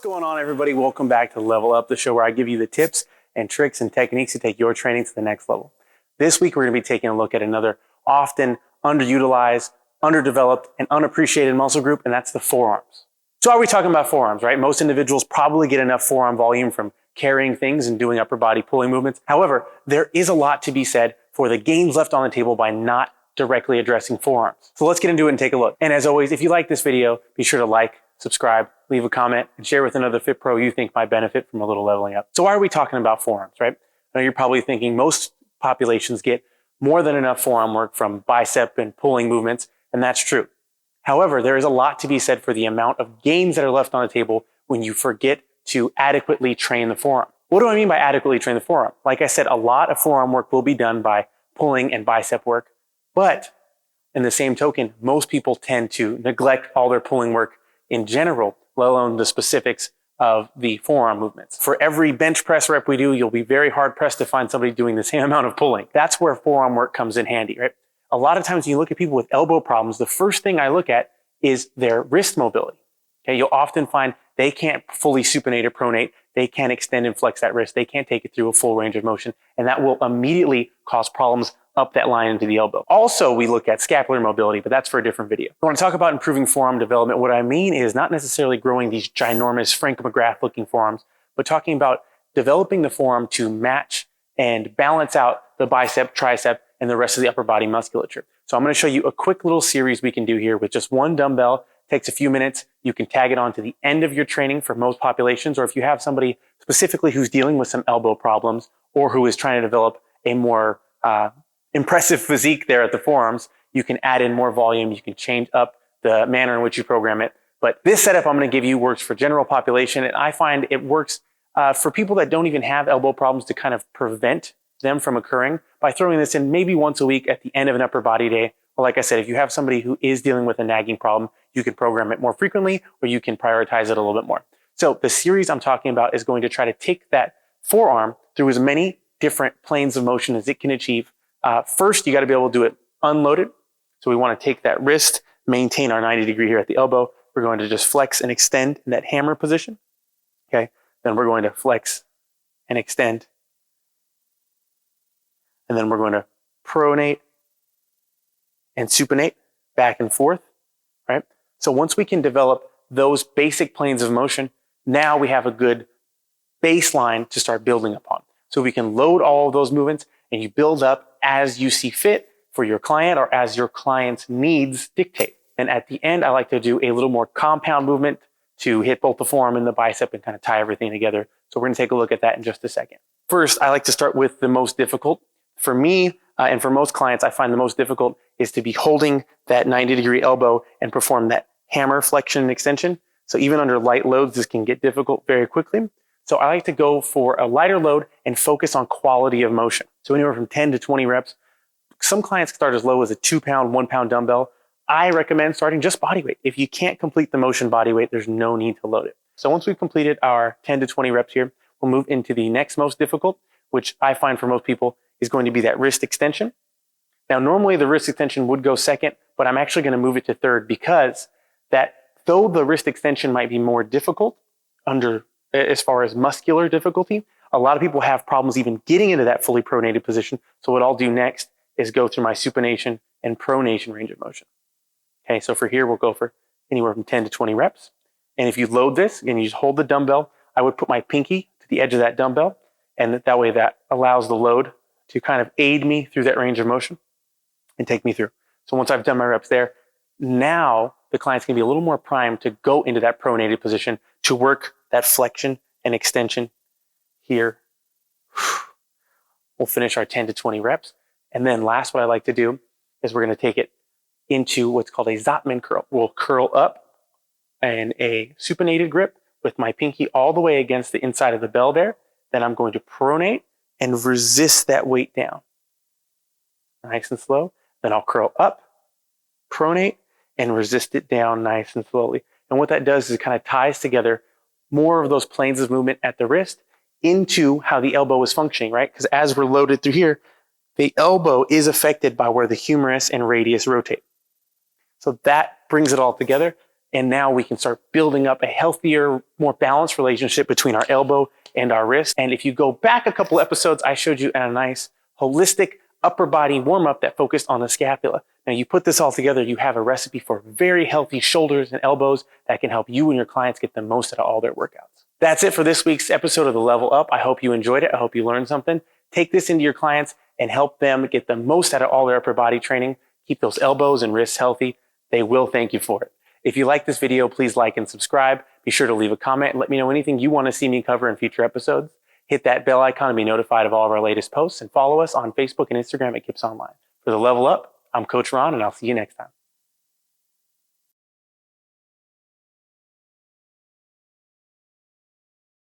What's going on, everybody? Welcome back to Level Up, the show where I give you the tips and tricks and techniques to take your training to the next level. This week, we're going to be taking a look at another often underutilized, underdeveloped, and unappreciated muscle group, and that's the forearms. So are we talking about forearms, right? Most individuals probably get enough forearm volume from carrying things and doing upper body pulling movements. However, there is a lot to be said for the gains left on the table by not directly addressing forearms. So let's get into it and take a look. And as always, if you like this video, be sure to like, subscribe, leave a comment, and share with another fit pro you think might benefit from a little leveling up. So why are we talking about forearms, right? I know you're probably thinking most populations get more than enough forearm work from bicep and pulling movements, and that's true. However, there is a lot to be said for the amount of gains that are left on the table when you forget to adequately train the forearm. What do I mean by adequately train the forearm? Like I said, a lot of forearm work will be done by pulling and bicep work, but in the same token, most people tend to neglect all their pulling work in general, let alone the specifics of the forearm movements. For every bench press rep we do, you'll be very hard pressed to find somebody doing the same amount of pulling. That's where forearm work comes in handy, right? A lot of times when you look at people with elbow problems, the first thing I look at is their wrist mobility. Okay, you'll often find they can't fully supinate or pronate. They can't extend and flex that wrist. They can't take it through a full range of motion, and that will immediately cause problems up that line into the elbow. Also, we look at scapular mobility, but that's for a different video. I want to talk about improving forearm development. What I mean is not necessarily growing these ginormous Frank McGrath looking forearms, but talking about developing the forearm to match and balance out the bicep, tricep, and the rest of the upper body musculature. So I'm going to show you a quick little series we can do here with just one dumbbell. Takes a few minutes. You can tag it on to the end of your training for most populations, or if you have somebody specifically who's dealing with some elbow problems or who is trying to develop a more impressive physique there at the forearms, you can add in more volume. You can change up the manner in which you program it. But this setup I'm going to give you works for general population, and I find it works for people that don't even have elbow problems to kind of prevent them from occurring by throwing this in maybe once a week at the end of an upper body day. Or like I said, if you have somebody who is dealing with a nagging problem, you can program it more frequently, or you can prioritize it a little bit more. So the series I'm talking about is going to try to take that forearm through as many different planes of motion as it can achieve. First, you got to be able to do it unloaded. So we want to take that wrist, maintain our 90 degree here at the elbow. We're going to just flex and extend in that hammer position. Okay. Then we're going to flex and extend. And then we're going to pronate and supinate back and forth, right? So once we can develop those basic planes of motion, now we have a good baseline to start building upon. So we can load all of those movements and you build up as you see fit for your client or as your client's needs dictate. And at the end, I like to do a little more compound movement to hit both the forearm and the bicep and kind of tie everything together. So we're going to take a look at that in just a second. First, I like to start with the most difficult. For me, and for most clients, I find the most difficult is to be holding that 90 degree elbow and perform that hammer flexion and extension. So even under light loads, this can get difficult very quickly. So I like to go for a lighter load and focus on quality of motion. So anywhere from 10 to 20 reps. Some clients start as low as a 2 pound, 1 pound dumbbell. I recommend starting just body weight. If you can't complete the motion body weight, there's no need to load it. So once we've completed our 10 to 20 reps here, we'll move into the next most difficult, which I find for most people is going to be that wrist extension. Now, normally the wrist extension would go second, but I'm actually going to move it to third because that, though the wrist extension might be more difficult as far as muscular difficulty, a lot of people have problems even getting into that fully pronated position. So what I'll do next is go through my supination and pronation range of motion. Okay, so for here, we'll go for anywhere from 10 to 20 reps. And if you load this, again, you just hold the dumbbell, I would put my pinky to the edge of that dumbbell, and that way that allows the load to kind of aid me through that range of motion and take me through. So once I've done my reps there, now the client's gonna be a little more primed to go into that pronated position to work that flexion and extension here. We'll finish our 10 to 20 reps. And then last, what I like to do is we're gonna take it into what's called a ZOTTMAN curl. We'll curl up in a supinated grip with my pinky all the way against the inside of the bell there. Then I'm going to pronate and resist that weight down. Nice and slow. Then I'll curl up, pronate, and resist it down nice and slowly. And what that does is it kind of ties together more of those planes of movement at the wrist into how the elbow is functioning, right? Because as we're loaded through here, the elbow is affected by where the humerus and radius rotate. So that brings it all together. And now we can start building up a healthier, more balanced relationship between our elbow and our wrist. And if you go back a couple episodes, I showed you a nice holistic upper body warm-up that focused on the scapula. Now you put this all together, you have a recipe for very healthy shoulders and elbows that can help you and your clients get the most out of all their workouts. That's it for this week's episode of the Level Up. I hope you enjoyed it. I hope you learned something. Take this into your clients and help them get the most out of all their upper body training. Keep those elbows and wrists healthy. They will thank you for it. If you like this video, please like and subscribe. Be sure to leave a comment and let me know anything you want to see me cover in future episodes. Hit that bell icon to be notified of all of our latest posts, and follow us on Facebook and Instagram at KIPS Online. For the Level Up, I'm Coach Ron, and I'll see you next time.